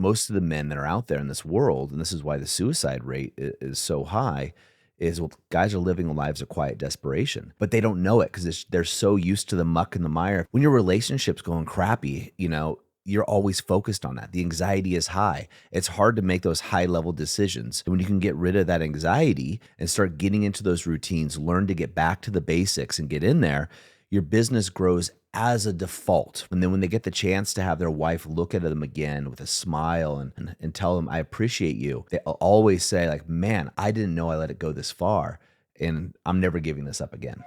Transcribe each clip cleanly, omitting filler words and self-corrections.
most of the men that are out there in this world, and this is why the suicide rate is so high, is well, guys are living lives of quiet desperation, but they don't know it because they're so used to the muck and the mire. When your relationship's going crappy, you're always focused on that. The anxiety is high. It's hard to make those high level decisions. And when you can get rid of that anxiety and start getting into those routines, learn to get back to the basics and get in there, your business grows as a default. And then when they get the chance to have their wife look at them again with a smile and tell them, I appreciate you, they always say like, man, I didn't know I let it go this far. And I'm never giving this up again.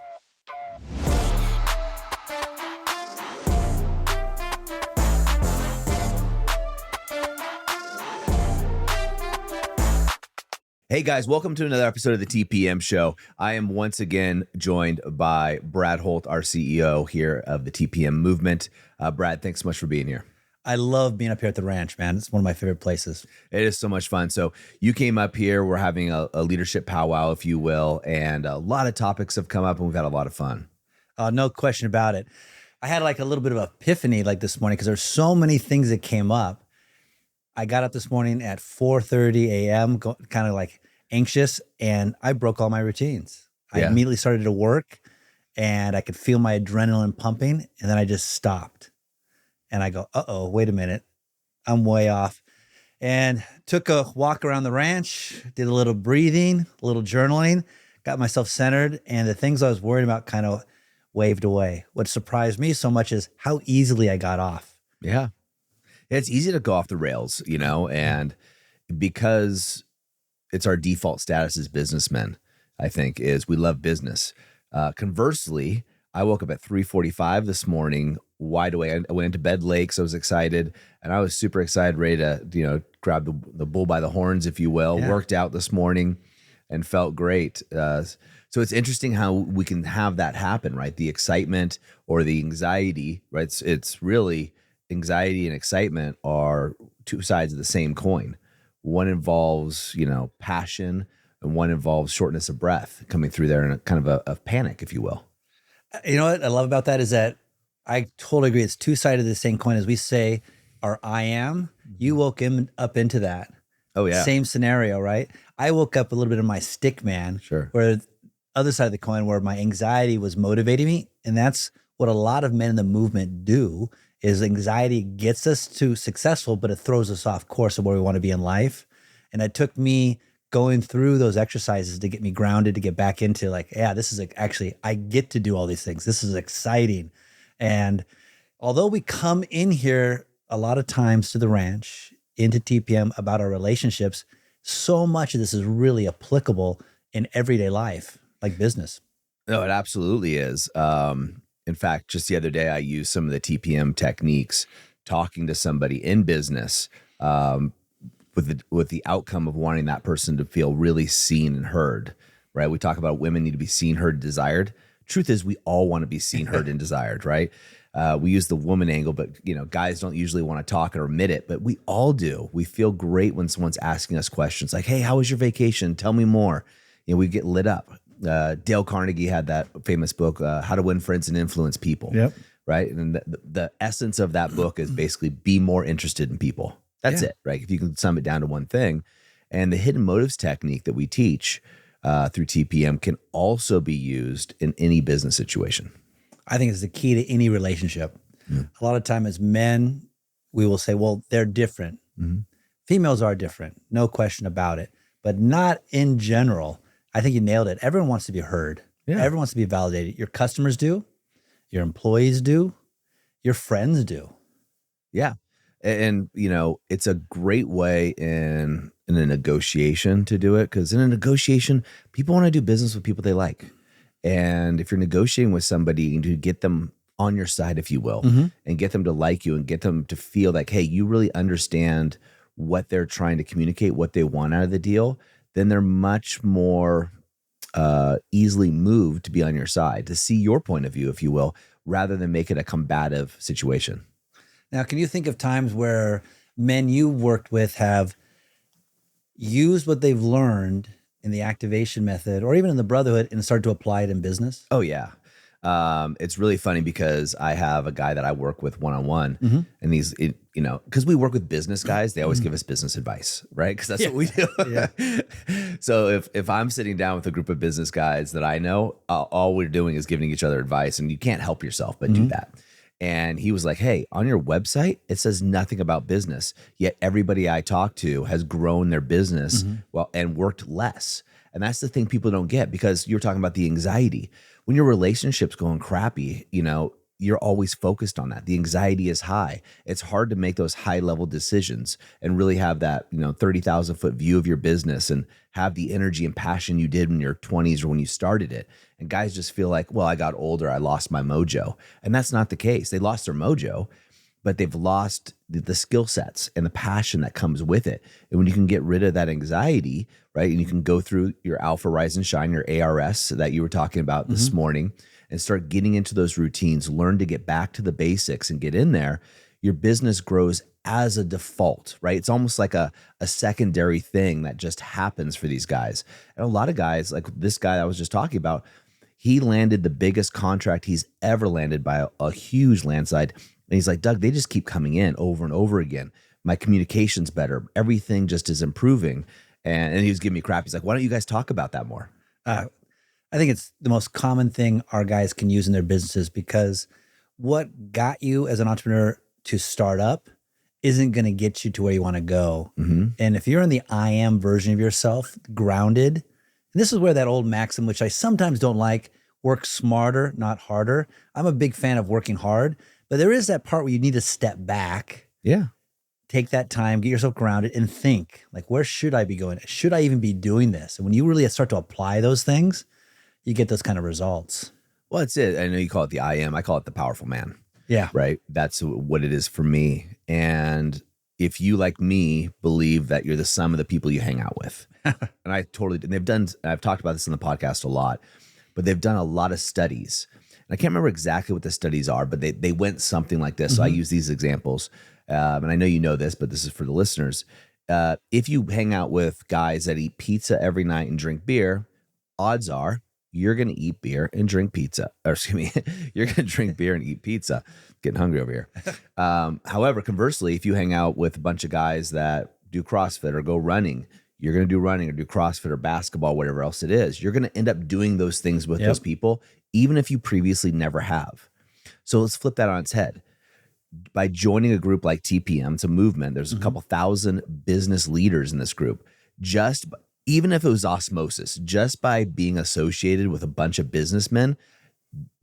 Hey guys, welcome to another episode of the TPM Show. I am once again joined by Brad Holt, our CEO here of the TPM movement. Brad, thanks so much for being here. I love being up here at the ranch, man. It's one of my favorite places. It is so much fun. So you came up here, we're having a leadership powwow, if you will, and a lot of topics have come up and we've had a lot of fun. No question about it. I had like a little bit of epiphany like this morning because there's so many things that came up. I got up this morning at 4:30 a.m., kind of like anxious, and I broke all my routines. I immediately started to work, and I could feel my adrenaline pumping, and then I just stopped. And I go, uh-oh, wait a minute. I'm way off. And took a walk around the ranch, did a little breathing, a little journaling, got myself centered, and the things I was worried about kind of waved away. What surprised me so much is how easily I got off. Yeah. It's easy to go off the rails, and because it's our default status as businessmen, I think, is we love business. Conversely, I woke up at 3:45 this morning, wide awake. I went into bed late, so I was excited, and I was super excited, ready to, grab the bull by the horns, if you will. Yeah. Worked out this morning and felt great. So it's interesting how we can have that happen, right? The excitement or the anxiety, right? It's really anxiety and excitement are two sides of the same coin. One involves, passion, and one involves shortness of breath coming through there in a kind of a panic, if you will. You know what I love about that is that I totally agree. It's two sides of the same coin. As we say, our I am, you woke up into that. Oh, yeah. Same scenario, right? I woke up a little bit of my stick man. Sure. Where other side of the coin, where my anxiety was motivating me. And that's what a lot of men in the movement do, is anxiety gets us to successful, but it throws us off course of where we want to be in life. And it took me going through those exercises to get me grounded, to get back into like, yeah, this is actually, I get to do all these things. This is exciting. And although we come in here a lot of times to the ranch, into TPM about our relationships, so much of this is really applicable in everyday life, like business. No, it absolutely is. In fact, just the other day, I used some of the TPM techniques talking to somebody in business with the outcome of wanting that person to feel really seen and heard, right? We talk about women need to be seen, heard, desired. Truth is, we all want to be seen, heard, and desired, right? We use the woman angle, but guys don't usually want to talk or admit it, but we all do. We feel great when someone's asking us questions like, hey, how was your vacation? Tell me more. We get lit up. Dale Carnegie had that famous book, How to Win Friends and Influence People. Yep. Right. And the essence of that book is basically be more interested in people. That's it, right? If you can sum it down to one thing. And the hidden motives technique that we teach through TPM can also be used in any business situation. I think it's the key to any relationship. A lot of time as men, we will say, well, they're different. Mm-hmm. Females are different, no question about it, but not in general. I think you nailed it. Everyone wants to be heard. Yeah. Everyone wants to be validated. Your customers do, your employees do, your friends do. Yeah. And, it's a great way in a negotiation to do it, because in a negotiation, people want to do business with people they like. And if you're negotiating with somebody to get them on your side, if you will, and get them to like you and get them to feel like, hey, you really understand what they're trying to communicate, what they want out of the deal, then they're much more easily moved to be on your side, to see your point of view, if you will, rather than make it a combative situation. Now, can you think of times where men you worked with have used what they've learned in the activation method or even in the brotherhood and started to apply it in business? Oh, yeah. It's really funny because I have a guy that I work with one-on-one, and because we work with business guys, they always give us business advice, right? Because that's what we do. Yeah. So if I'm sitting down with a group of business guys that I know, all we're doing is giving each other advice, and you can't help yourself but do that. And he was like, hey, on your website, it says nothing about business, yet everybody I talk to has grown their business and worked less. And that's the thing people don't get, because you're talking about the anxiety. When your relationship's going crappy, you're always focused on that. The anxiety is high. It's hard to make those high level decisions and really have that, 30,000 foot view of your business and have the energy and passion you did in your 20s or when you started it. And guys just feel like, well, I got older, I lost my mojo. And that's not the case. They lost their mojo, but they've lost the skill sets and the passion that comes with it. And when you can get rid of that anxiety, right, and you can go through your Alpha, Rise, and Shine, your ARS that you were talking about this morning, and start getting into those routines, learn to get back to the basics and get in there, your business grows as a default, right? It's almost like a secondary thing that just happens for these guys. And a lot of guys, like this guy I was just talking about, he landed the biggest contract he's ever landed by a huge landslide. And he's like, Doug, they just keep coming in over and over again. My communication's better. Everything just is improving. And he was giving me crap. He's like, why don't you guys talk about that more? I think it's the most common thing our guys can use in their businesses, because what got you as an entrepreneur to start up isn't going to get you to where you want to go. And if you're in the I am version of yourself, grounded, and this is where that old maxim, which I sometimes don't like, work smarter, not harder. I'm a big fan of working hard, but there is that part where you need to step back. Yeah. Take that time, get yourself grounded, and think, like, where should I be going? Should I even be doing this? And when you really start to apply those things, you get those kind of results. Well, that's it. I know you call it the I am. I call it the powerful man. Yeah. Right. That's what it is for me. And if you, like me, believe that you're the sum of the people you hang out with, and I totally did. And I've talked about this in the podcast a lot, but they've done a lot of studies. And I can't remember exactly what the studies are, but they went something like this. So I use these examples. And I know you know this, but this is for the listeners. If you hang out with guys that eat pizza every night and drink beer, odds are you're going to eat beer and drink pizza. Or excuse me, you're going to drink beer and eat pizza. Getting hungry over here. However, conversely, if you hang out with a bunch of guys that do CrossFit or go running, you're going to do running or do CrossFit or basketball, whatever else it is. You're going to end up doing those things with those people, even if you previously never have. So let's flip that on its head. By joining a group like TPM, it's a movement. There's a couple thousand business leaders in this group. Even if it was osmosis, just by being associated with a bunch of businessmen,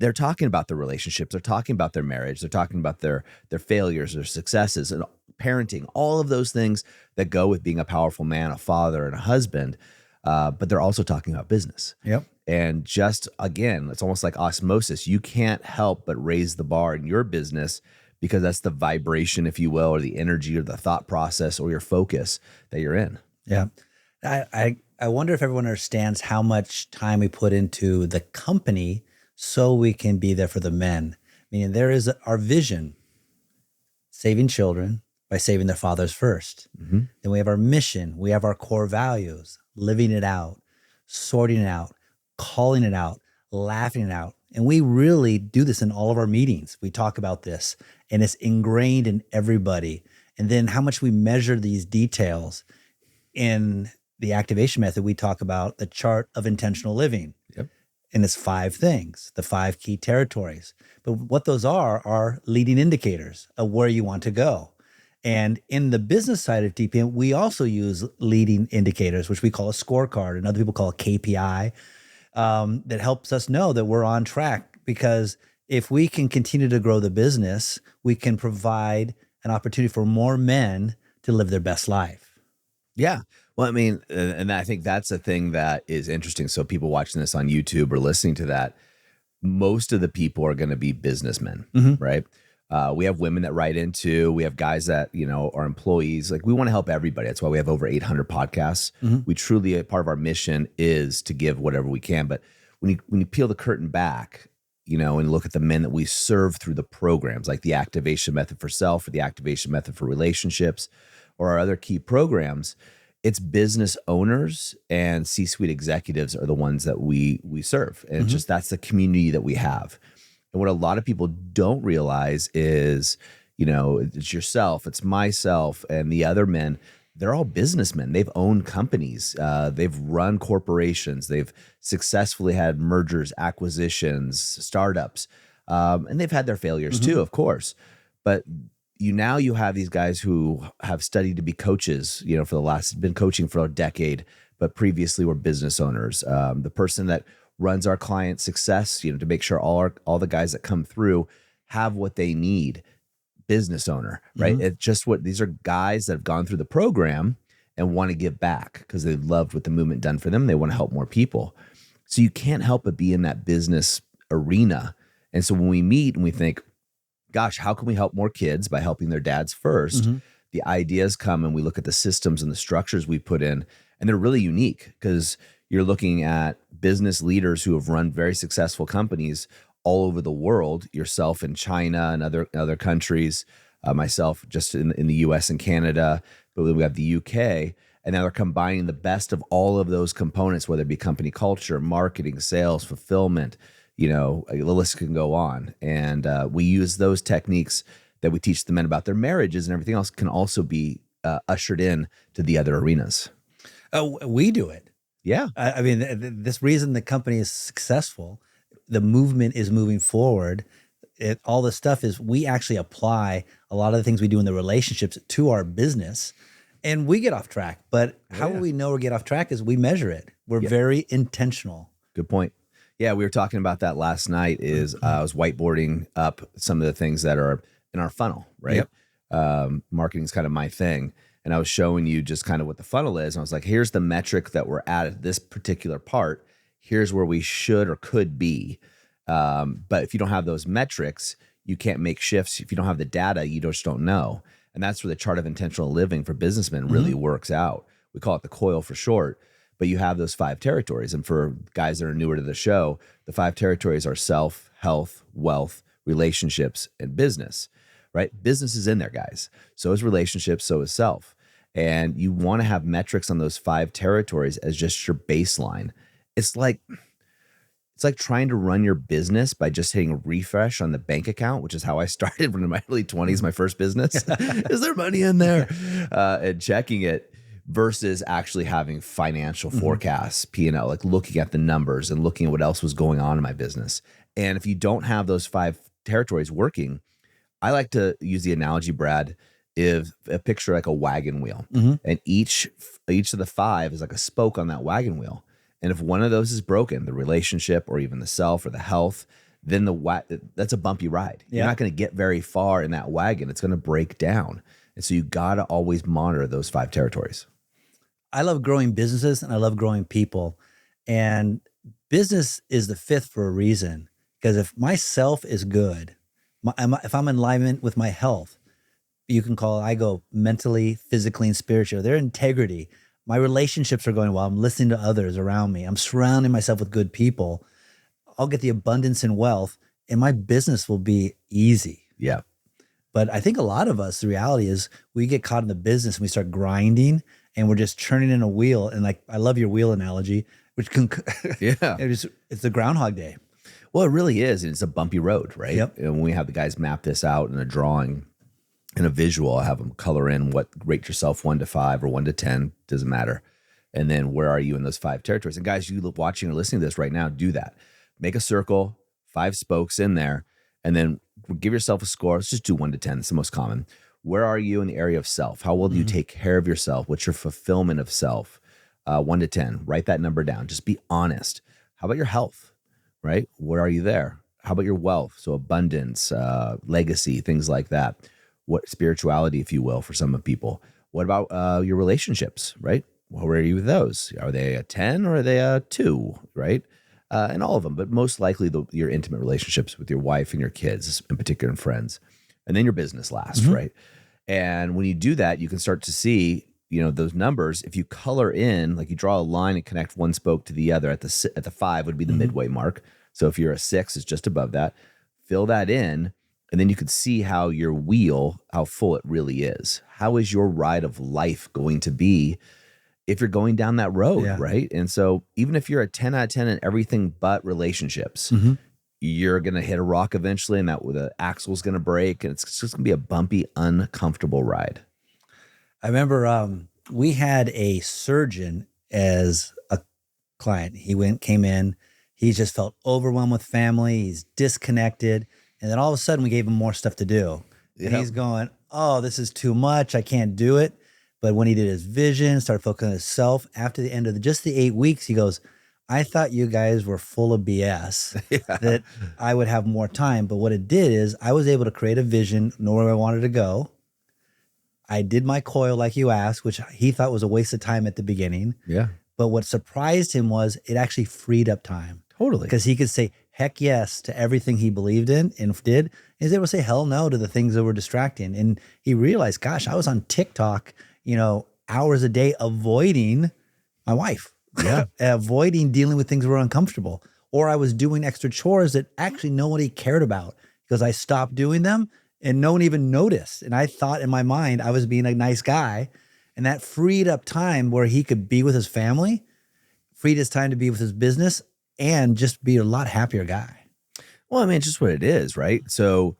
they're talking about their relationships. They're talking about their marriage. They're talking about their failures, their successes, and parenting, all of those things that go with being a powerful man, a father, and a husband. But they're also talking about business. Yep. And just, again, it's almost like osmosis. You can't help but raise the bar in your business, because that's the vibration, if you will, or the energy or the thought process or your focus that you're in. Yeah. I wonder if everyone understands how much time we put into the company so we can be there for the men. Meaning there is our vision, saving children by saving their fathers first. Then we have our mission. We have our core values, living it out, sorting it out, calling it out, laughing it out. And we really do this in all of our meetings. We talk about this, and it's ingrained in everybody. And then how much we measure these details. In the activation method, we talk about the chart of intentional living. Yep. And it's 5 things, the 5 key territories. But what those are leading indicators of where you want to go. And in the business side of TPM, we also use leading indicators, which we call a scorecard, and other people call a KPI, that helps us know that we're on track. Because if we can continue to grow the business, we can provide an opportunity for more men to live their best life. Yeah. Well, I mean, and I think that's a thing that is interesting. So people watching this on YouTube or listening to that, most of the people are going to be businessmen, right? We have women that write into, we have guys that, are employees. Like, we want to help everybody. That's why we have over 800 podcasts. We truly, part of our mission is to give whatever we can. But when you peel the curtain back, and look at the men that we serve through the programs, like the activation method for self or the activation method for relationships or our other key programs, it's business owners and C-suite executives are the ones that we serve. And just that's the community that we have. And what a lot of people don't realize is, it's yourself, it's myself, and the other men. They're all businessmen. They've owned companies. They've run corporations. They've successfully had mergers, acquisitions, startups, and they've had their failures too, of course. But you have these guys who have studied to be coaches, been coaching for a decade, but previously were business owners. The person that runs our client success, to make sure all the guys that come through have what they need. Business owner, right? It's just these are guys that have gone through the program and want to give back because they loved what the movement done for them. They want to help more people. So you can't help but be in that business arena. And so when we meet and we think, gosh, how can we help more kids by helping their dads first? The ideas come and we look at the systems and the structures we put in, and they're really unique because you're looking at business leaders who have run very successful companies all over the world, yourself in China and other countries, myself just in the US and Canada, but we have the UK, and now they're combining the best of all of those components, whether it be company culture, marketing, sales, fulfillment, the list can go on. And we use those techniques that we teach the men about their marriages and everything else can also be ushered in to the other arenas. Oh, we do it. Yeah. I mean, this reason the company is successful, the movement is moving forward. All the stuff is we actually apply a lot of the things we do in the relationships to our business, and we get off track. But how will we know we get off track is we measure it. We're very intentional. Good point. Yeah, we were talking about that last night. I was whiteboarding up some of the things that are in our funnel, right? Marketing is kind of my thing. And I was showing you just kind of what the funnel is. And I was like, here's the metric that we're at this particular part. Here's where we should or could be. But if you don't have those metrics, you can't make shifts. If you don't have the data, you just don't know. And that's where the chart of intentional living for businessmen really works out. We call it the coil for short, but you have those 5 territories. And for guys that are newer to the show, the 5 territories are self, health, wealth, relationships, and business, right? Business is in there, guys. So is relationships, so is self. And you want to have metrics on those 5 territories as just your baseline. It's like trying to run your business by just hitting a refresh on the bank account, which is how I started in my early 20s, my first business. Is there money in there? And checking it versus actually having financial forecasts, P&L, like looking at the numbers and looking at what else was going on in my business. And if you don't have those 5 territories working, I like to use the analogy, Brad, if a picture like a wagon wheel, and each of the 5 is like a spoke on that wagon wheel. And if one of those is broken, the relationship or even the self or the health, then that's a bumpy ride. You're not going to get very far in that wagon. It's going to break down. And so you got to always monitor those 5 territories. I love growing businesses and I love growing people. And business is the 5th for a reason. Because if my self is good, if I'm in alignment with my health, I go mentally, physically, and spiritually, their integrity. My relationships are going well. I'm listening to others around me. I'm surrounding myself with good people. I'll get the abundance and wealth, and my business will be easy. Yeah. But I think a lot of us, the reality is we get caught in the business and we start grinding and we're just churning in a wheel. And like, I love your wheel analogy, which can, it's the Groundhog Day. Well, it really is. It's a bumpy road, right? Yep. And when we have the guys map this out in a drawing, in a visual, I have them color in what rate yourself 1 to 5 or 1 to 10, doesn't matter. And then where are you in those 5 territories? And guys, you watching or listening to this right now, do that. Make a circle, 5 spokes in there, and then give yourself a score. Let's just do 1 to 10. It's the most common. Where are you in the area of self? How well do you take care of yourself? What's your fulfillment of self? 1 to 10. Write that number down. Just be honest. How about your health, right? Where are you there? How about your wealth? So abundance, legacy, things like that. What spirituality, if you will, for some people. What about your relationships, right? Where are you with those? Are they a 10 or are they a 2, right? And all of them, but most likely your intimate relationships with your wife and your kids, in particular, and friends. And then your business last, right? And when you do that, you can start to see, those numbers. If you color in, like you draw a line and connect one spoke to the other at the 5 would be the midway mark. So if you're a 6, it's just above that. Fill that in. And then you can see how your wheel, how full it really is. How is your ride of life going to be if you're going down that road, right? And so even if you're a 10 out of 10 in everything but relationships, you're going to hit a rock eventually, and that the axle's going to break, and it's just going to be a bumpy, uncomfortable ride. I remember we had a surgeon as a client. Came in, he just felt overwhelmed with family. He's disconnected. And then all of a sudden we gave him more stuff to do. And he's going, oh, this is too much. I can't do it. But when he did his vision, started focusing on himself, after the end of just the 8 weeks, he goes, I thought you guys were full of BS, that I would have more time. But what it did is I was able to create a vision, know where I wanted to go. I did my coil like you asked, which he thought was a waste of time at the beginning. Yeah. But what surprised him was it actually freed up time. Totally. Because he could say heck yes to everything he believed in and did. He was able to say hell no to the things that were distracting. And he realized, gosh, I was on TikTok, hours a day avoiding my wife. Yeah. Avoiding dealing with things that were uncomfortable. Or I was doing extra chores that actually nobody cared about because I stopped doing them and no one even noticed. And I thought in my mind I was being a nice guy. And that freed up time where he could be with his family, freed his time to be with his business, and just be a lot happier guy. Well, I mean, it's just what it is, right? So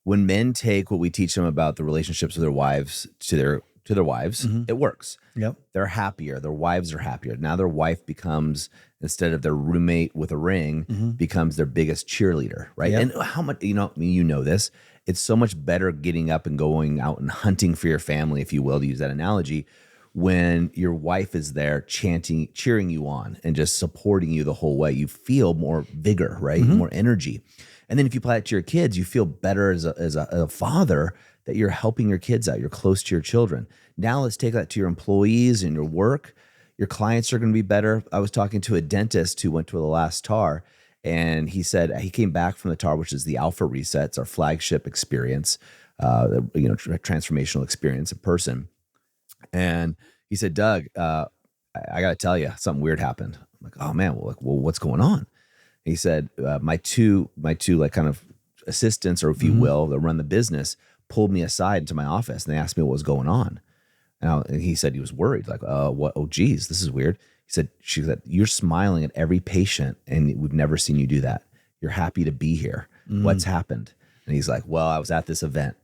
when men take what we teach them about the relationships with their wives to their wives, it works. Yep. They're happier. Their wives are happier. Now their wife becomes, instead of their roommate with a ring, becomes their biggest cheerleader, right? Yep. And how much, you know this, it's so much better getting up and going out and hunting for your family, if you will, to use that analogy, when your wife is there chanting, cheering you on and just supporting you the whole way. You feel more vigor, right? More energy. And then if you apply it to your kids, you feel better as a father that you're helping your kids out. You're close to your children. Now let's take that to your employees and your work. Your clients are going to be better. I was talking to a dentist who went to the last TAR, and he said he came back from the TAR, which is the Alpha Resets, our flagship experience, transformational experience in person. And he said, Doug, I got to tell you, something weird happened. I'm like, oh man, well, what's going on? He said, my two like kind of assistants, or if you will, that run the business, pulled me aside into my office and they asked me what was going on. And he said he was worried, like, what? Oh, geez, this is weird. She said, you're smiling at every patient and we've never seen you do that. You're happy to be here. What's happened? And he's like, well, I was at this event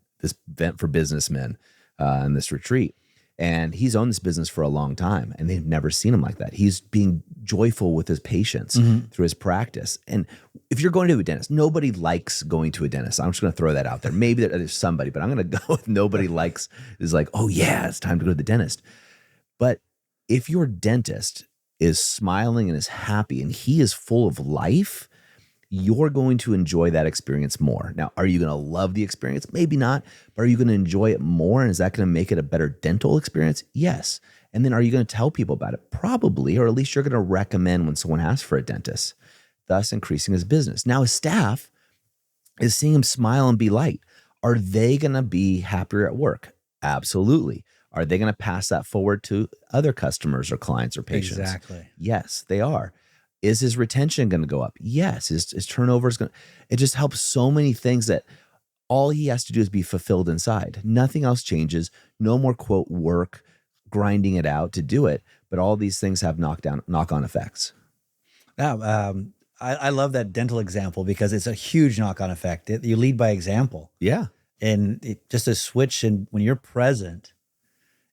for businessmen in this retreat. And he's owned this business for a long time and they've never seen him like that. He's being joyful with his patients through his practice. And if you're going to a dentist, nobody likes going to a dentist. I'm just going to throw that out there. Maybe there's somebody, but I'm going to go with nobody is like, oh yeah, it's time to go to the dentist. But if your dentist is smiling and is happy and he is full of life, you're going to enjoy that experience more. Now, are you going to love the experience? Maybe not, but are you going to enjoy it more? And is that going to make it a better dental experience? Yes. And then are you going to tell people about it? Probably, or at least you're going to recommend when someone asks for a dentist, thus increasing his business. Now, his staff is seeing him smile and be light. Are they going to be happier at work? Absolutely. Are they going to pass that forward to other customers or clients or patients? Exactly. Yes, they are. Is his retention going to go up? Yes. His turnover is going to, it just helps so many things that all he has to do is be fulfilled inside. Nothing else changes. No more quote work, grinding it out to do it. But all these things have knock-on effects. Yeah, I love that dental example because it's a huge knock-on effect. You lead by example. Yeah. And just a switch, and when you're present,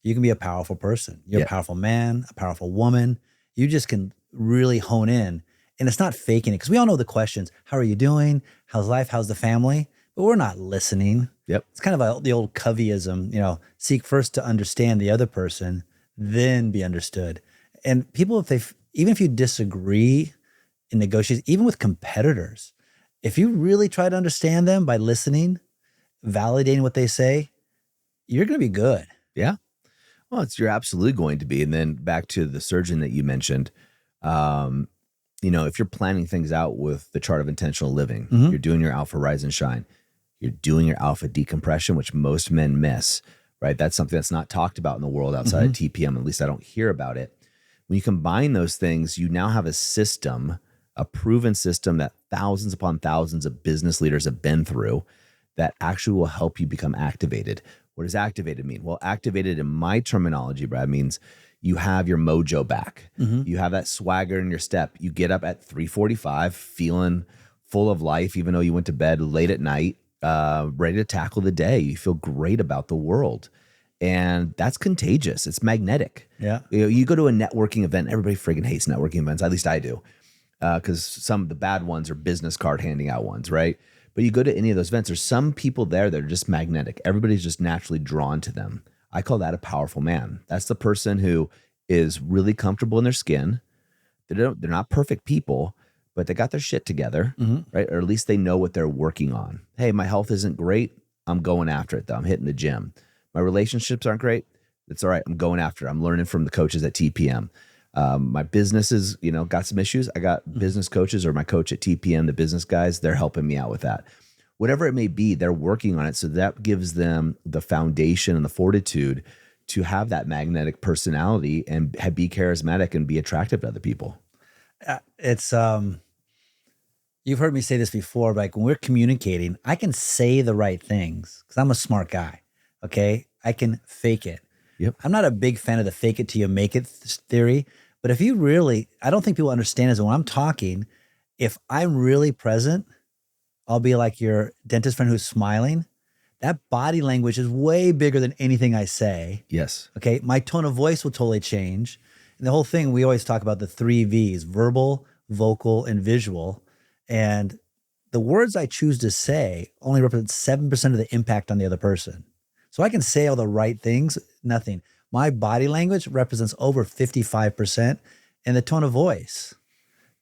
you can be a powerful person. You're a powerful man, a powerful woman. You just can really hone in, and it's not faking it, because we all know the questions. How are you doing? How's life? How's the family? But we're not listening. Yep. It's kind of the old Coveyism, seek first to understand the other person, then be understood. And people, even if you disagree in negotiations, even with competitors, if you really try to understand them by listening, validating what they say, you're going to be good. Yeah. Well, you're absolutely going to be. And then back to the surgeon that you mentioned, if you're planning things out with the chart of intentional living, you're doing your alpha rise and shine, you're doing your alpha decompression, which most men miss, right? That's something that's not talked about in the world outside of TPM. At least I don't hear about it. When you combine those things, you now have a system, a proven system that thousands upon thousands of business leaders have been through that actually will help you become activated. What does activated mean? Well, activated in my terminology, Brad, means you have your mojo back. You have that swagger in your step. You get up at 3:45 feeling full of life, even though you went to bed late at night, ready to tackle the day. You feel great about the world. And that's contagious. It's magnetic. Yeah. You go to a networking event, everybody friggin' hates networking events. At least I do. Because some of the bad ones are business card handing out ones, right? But you go to any of those events, there's some people there that are just magnetic. Everybody's just naturally drawn to them. I call that a powerful man. That's the person who is really comfortable in their skin. They're not perfect people, but they got their shit together, right? Or at least they know what they're working on. Hey, my health isn't great. I'm going after it though. I'm hitting the gym. My relationships aren't great. It's all right. I'm going after it. I'm learning from the coaches at TPM. My business is, got some issues. I got business coaches, or my coach at TPM, the business guys, they're helping me out with that. Whatever it may be, they're working on it. So that gives them the foundation and the fortitude to have that magnetic personality and be charismatic and be attractive to other people. It's, you've heard me say this before, but like when we're communicating, I can say the right things because I'm a smart guy. Okay. I can fake it. Yep. I'm not a big fan of the fake it till you make it theory, but if you really, I don't think people understand is that when I'm talking, if I'm really present, I'll be like your dentist friend who's smiling. That body language is way bigger than anything I say. Yes. Okay. My tone of voice will totally change. And the whole thing, we always talk about the 3 V's: verbal, vocal, and visual. And the words I choose to say only represent 7% of the impact on the other person. So I can say all the right things, nothing. My body language represents over 55%, and the tone of voice.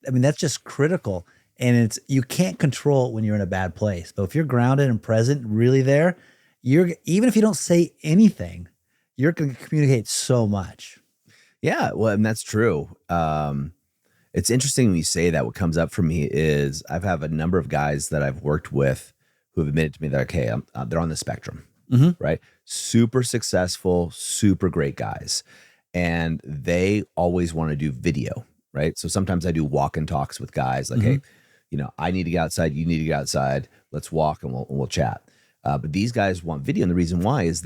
I mean, that's just critical. And you can't control it when you're in a bad place. But if you're grounded and present, really there, even if you don't say anything, you're going to communicate so much. Yeah, well, and that's true. It's interesting when you say that. What comes up for me is I've have a number of guys that I've worked with who have admitted to me that, okay, they're on the spectrum, right? Super successful, super great guys. And they always want to do video, right? So sometimes I do walk and talks with guys like, hey, I need to get outside. You need to get outside. Let's walk and we'll chat. But these guys want video. And the reason why is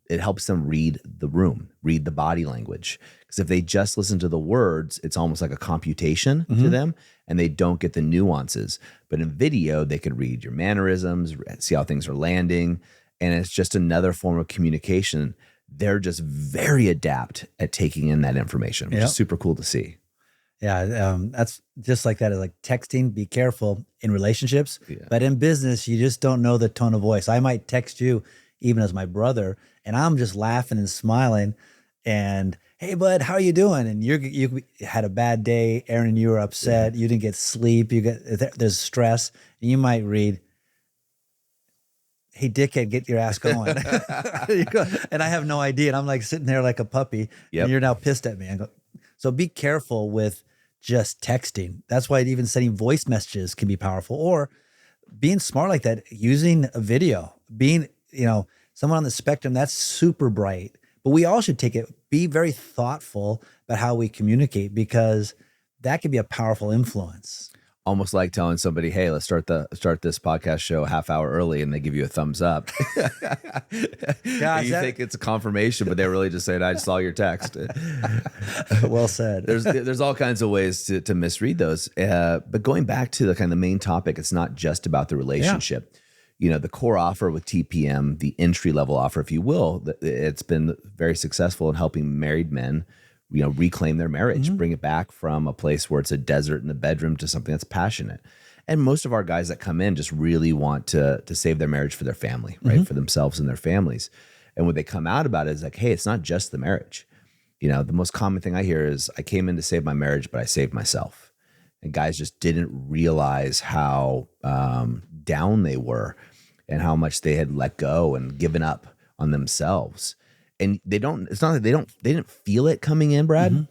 it helps them read the room, read the body language. Because if they just listen to the words, it's almost like a computation to them and they don't get the nuances. But in video, they could read your mannerisms, see how things are landing. And it's just another form of communication. They're just very adept at taking in that information, which is super cool to see. Yeah, that's just like that. It's like texting, be careful in relationships, but in business, you just don't know the tone of voice. I might text you even as my brother, and I'm just laughing and smiling and, hey, bud, how are you doing? And you had a bad day, Aaron, and you were upset. You didn't get sleep. There's stress, and you might read, hey, dickhead, get your ass going. And I have no idea. And I'm like sitting there like a puppy, and you're now pissed at me. I go, so be careful with just texting. That's why even sending voice messages can be powerful, or being smart like that, using a video, being, someone on the spectrum that's super bright, but we all should be very thoughtful about how we communicate, because that can be a powerful influence. Almost like telling somebody, hey, let's start this podcast show a half hour early, and they give you a thumbs up. You think it's a confirmation, but they're really just saying, I just saw your text. Well said. There's all kinds of ways to misread those. But going back to the kind of the main topic, it's not just about the relationship. The core offer with TPM, the entry level offer, if you will, it's been very successful in helping married men reclaim their marriage, bring it back from a place where it's a desert in the bedroom to something that's passionate. And most of our guys that come in just really want to save their marriage for their family, right? For themselves and their families. And what they come out about is like, hey, it's not just the marriage. The most common thing I hear is, I came in to save my marriage, but I saved myself. And guys just didn't realize how down they were and how much they had let go and given up on themselves. And it's not that they didn't feel it coming in, Brad.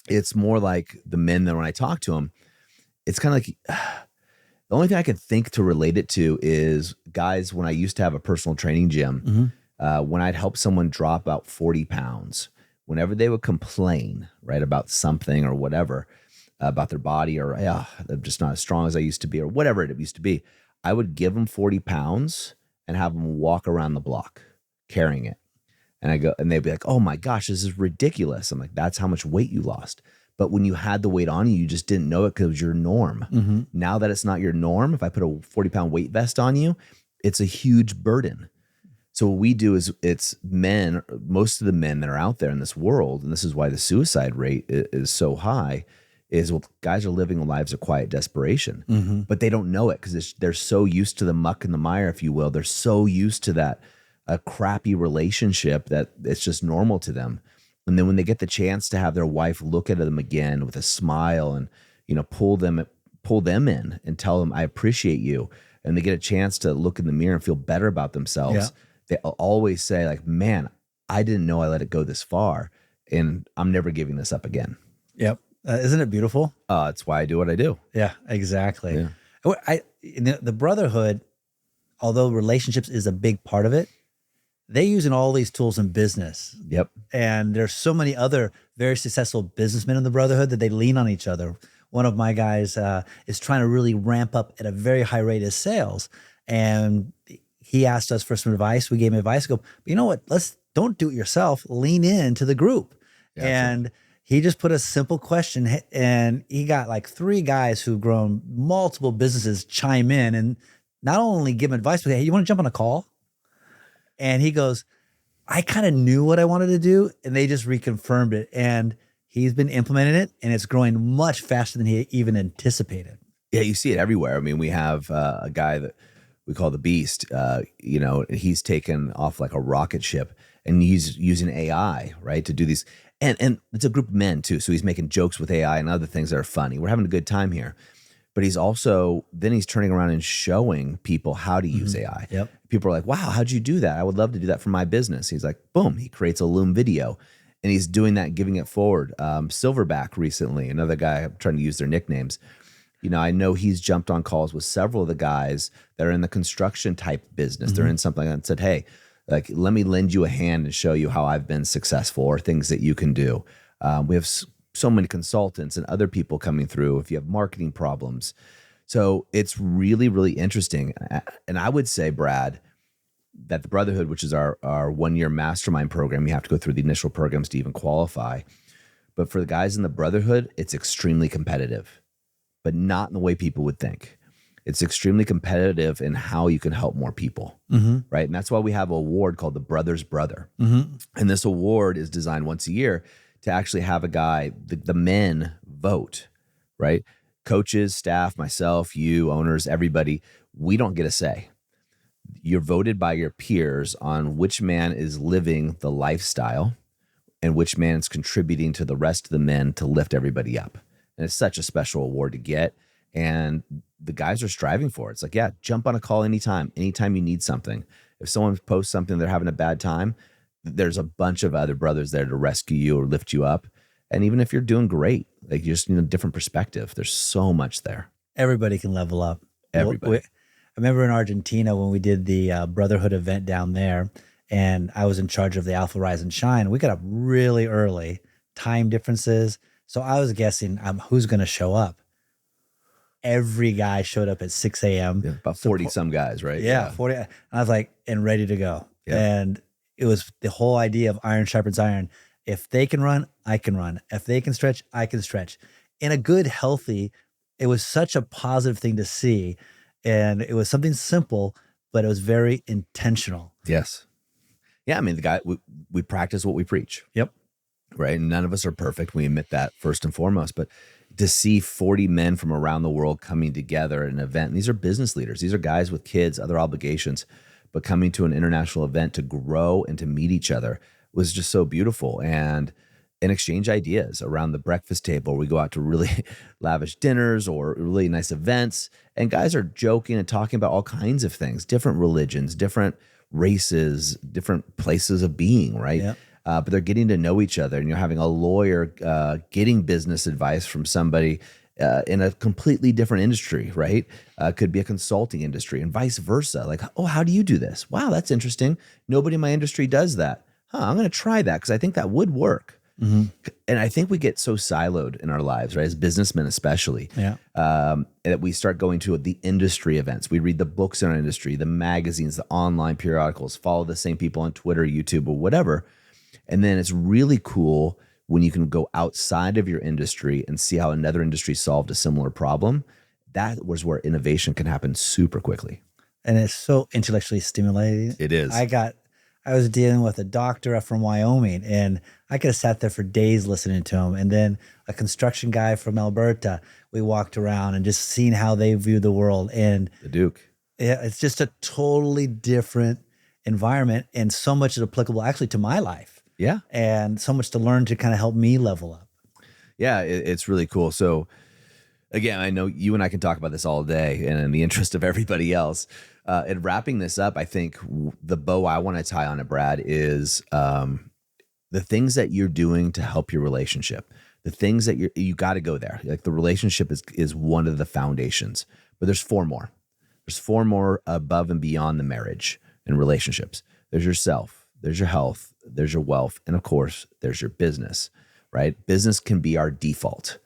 It's more like the men that when I talk to them, it's kind of like, the only thing I could think to relate it to is guys, when I used to have a personal training gym, when I'd help someone drop about 40 pounds, whenever they would complain, right, about something or whatever, about their body, or, they're just not as strong as I used to be, or whatever it used to be, I would give them 40 pounds and have them walk around the block carrying it. And they'd be like, oh my gosh, this is ridiculous. I'm like, that's how much weight you lost. But when you had the weight on you, you just didn't know it because it was your norm. Now that it's not your norm, if I put a 40-pound weight vest on you, it's a huge burden. So what we do is it's men, most of the men that are out there in this world, and this is why the suicide rate is so high, is guys are living lives of quiet desperation, but they don't know it because they're so used to the muck and the mire, if you will. They're so used to that a crappy relationship that it's just normal to them. And then when they get the chance to have their wife look at them again with a smile and, pull them in and tell them, I appreciate you. And they get a chance to look in the mirror and feel better about themselves. They always say like, man, I didn't know I let it go this far and I'm never giving this up again. Yep. Isn't it beautiful? That's why I do what I do. Yeah, exactly. Yeah. The brotherhood, although relationships is a big part of it, they using all these tools in business. Yep. And there's so many other very successful businessmen in the brotherhood that they lean on each other. One of my guys is trying to really ramp up at a very high rate of sales. And he asked us for some advice. We gave him advice. Go, you know what? Don't do it yourself. Lean into the group. Yeah, and he just put a simple question, and he got like 3 guys who've grown multiple businesses chime in and not only give him advice, but hey, you want to jump on a call? And he goes, I kind of knew what I wanted to do, and they just reconfirmed it. And he's been implementing it, and it's growing much faster than he even anticipated. Yeah, you see it everywhere. I mean, we have a guy that we call the Beast. He's taken off like a rocket ship, and he's using AI, right, to do these. And it's a group of men too, so he's making jokes with AI and other things that are funny. We're having a good time here. But he's turning around and showing people how to use AI. Yep. People are like, wow, how'd you do that? I would love to do that for my business. He's like, boom, he creates a Loom video and he's doing that, giving it forward. Silverback recently, another guy, I'm trying to use their nicknames. I know he's jumped on calls with several of the guys that are in the construction type business. They're in something and said, hey, like, let me lend you a hand and show you how I've been successful or things that you can do. We have so many consultants and other people coming through if you have marketing problems. So it's really, really interesting. And I would say, Brad, that the Brotherhood, which is our 1-year mastermind program, you have to go through the initial programs to even qualify. But for the guys in the Brotherhood, it's extremely competitive, but not in the way people would think. It's extremely competitive in how you can help more people, right? And that's why we have an award called the Brother's Brother. And this award is designed once a year to actually have a guy, the men vote, right? Coaches, staff, myself, you, owners, everybody, we don't get a say. You're voted by your peers on which man is living the lifestyle and which man is contributing to the rest of the men to lift everybody up. And it's such a special award to get. And the guys are striving for it. It's like, yeah, jump on a call anytime you need something. If someone posts something, they're having a bad time, there's a bunch of other brothers there to rescue you or lift you up. And even if you're doing great, like, you just need a different perspective. There's so much there. Everybody can level up. Everybody. I remember in Argentina when we did the Brotherhood event down there, and I was in charge of the Alpha Rise and Shine. We got up really early, time differences. So I was guessing who's going to show up. Every guy showed up at 6 a.m. Yeah, about 40 some guys, right? Yeah, 40. And I was like, and ready to go. Yeah. And it was the whole idea of iron sharpens iron. If they can run, I can run. If they can stretch, I can stretch. In a good, healthy, it was such a positive thing to see. And it was something simple, but it was very intentional. Yes. Yeah, I mean, the guy, we practice what we preach. Yep. Right? And none of us are perfect. We admit that first and foremost. But to see 40 men from around the world coming together at an event, and these are business leaders. These are guys with kids, other obligations, but coming to an international event to grow and to meet each other was just so beautiful. And exchange ideas around the breakfast table. We go out to really lavish dinners or really nice events, and guys are joking and talking about all kinds of things, different religions, different races, different places of being, right? Yeah. But they're getting to know each other, and you're having a lawyer getting business advice from somebody in a completely different industry, right? Could be a consulting industry and vice versa. Like, oh, how do you do this? Wow, that's interesting. Nobody in my industry does that. I'm going to try that because I think that would work. Mm-hmm. And I think we get so siloed in our lives, right? As businessmen, especially, that we start going to the industry events. We read the books in our industry, the magazines, the online periodicals, follow the same people on Twitter, YouTube, or whatever. And then it's really cool when you can go outside of your industry and see how another industry solved a similar problem, that was where innovation can happen super quickly. And it's so intellectually stimulating. It is. I was dealing with a doctor from Wyoming, and I could have sat there for days listening to him. And then a construction guy from Alberta, we walked around and just seeing how they view the world. And The Duke. yeah, it's just a totally different environment, and so much is applicable actually to my life. Yeah. And so much to learn to kind of help me level up. Yeah, it's really cool. So again, I know you and I can talk about this all day, and in the interest of everybody else, and wrapping this up, I think the bow I want to tie on it, Brad, is the things that you're doing to help your relationship. The things that you got to go there. Like the relationship is one of the foundations, but there's four more. There's four more above and beyond the marriage and relationships. There's yourself, there's your health, there's your wealth, and of course, there's your business, right? Business can be our default.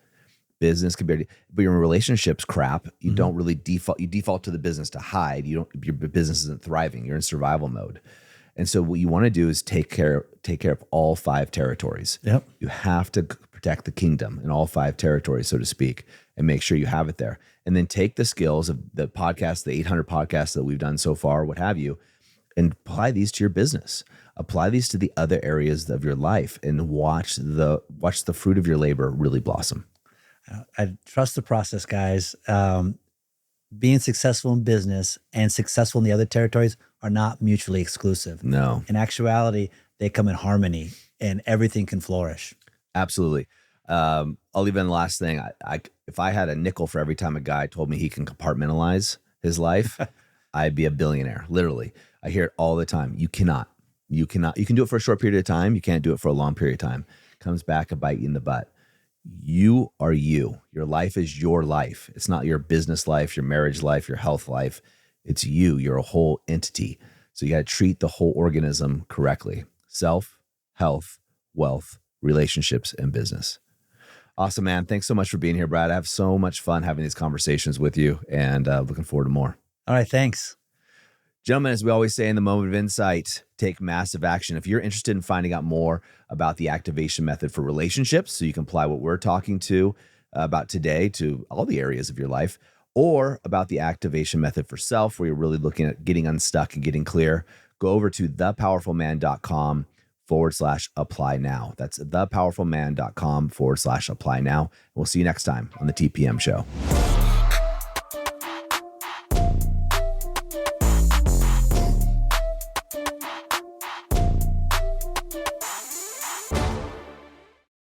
Business can be, but your relationships crap. You don't really default. You default to the business to hide. Your business isn't thriving. You're in survival mode. And so what you want to do is take care of all five territories. Yep. You have to protect the kingdom in all five territories, so to speak, and make sure you have it there. And then take the skills of the podcast, the 800 podcasts that we've done so far, what have you, and apply these to your business. Apply these to the other areas of your life, and watch the fruit of your labor really blossom. I trust the process, guys. Being successful in business and successful in the other territories are not mutually exclusive. No. In actuality, they come in harmony, and everything can flourish. Absolutely. I'll leave in the last thing. If I had a nickel for every time a guy told me he can compartmentalize his life, I'd be a billionaire. Literally. I hear it all the time. You cannot. You can do it for a short period of time. You can't do it for a long period of time. Comes back and bite you in the butt. You are you. Your life is your life. It's not your business life, your marriage life, your health life. It's you. You're a whole entity. So you got to treat the whole organism correctly. Self, health, wealth, relationships, and business. Awesome, man. Thanks so much for being here, Brad. I have so much fun having these conversations with you, and looking forward to more. All right. Thanks. Gentlemen, as we always say in the moment of insight, take massive action. If you're interested in finding out more about the activation method for relationships, so you can apply what we're talking to about today to all the areas of your life, or about the activation method for self, where you're really looking at getting unstuck and getting clear, go over to thepowerfulman.com/apply now. That's thepowerfulman.com/apply now. We'll see you next time on the TPM Show.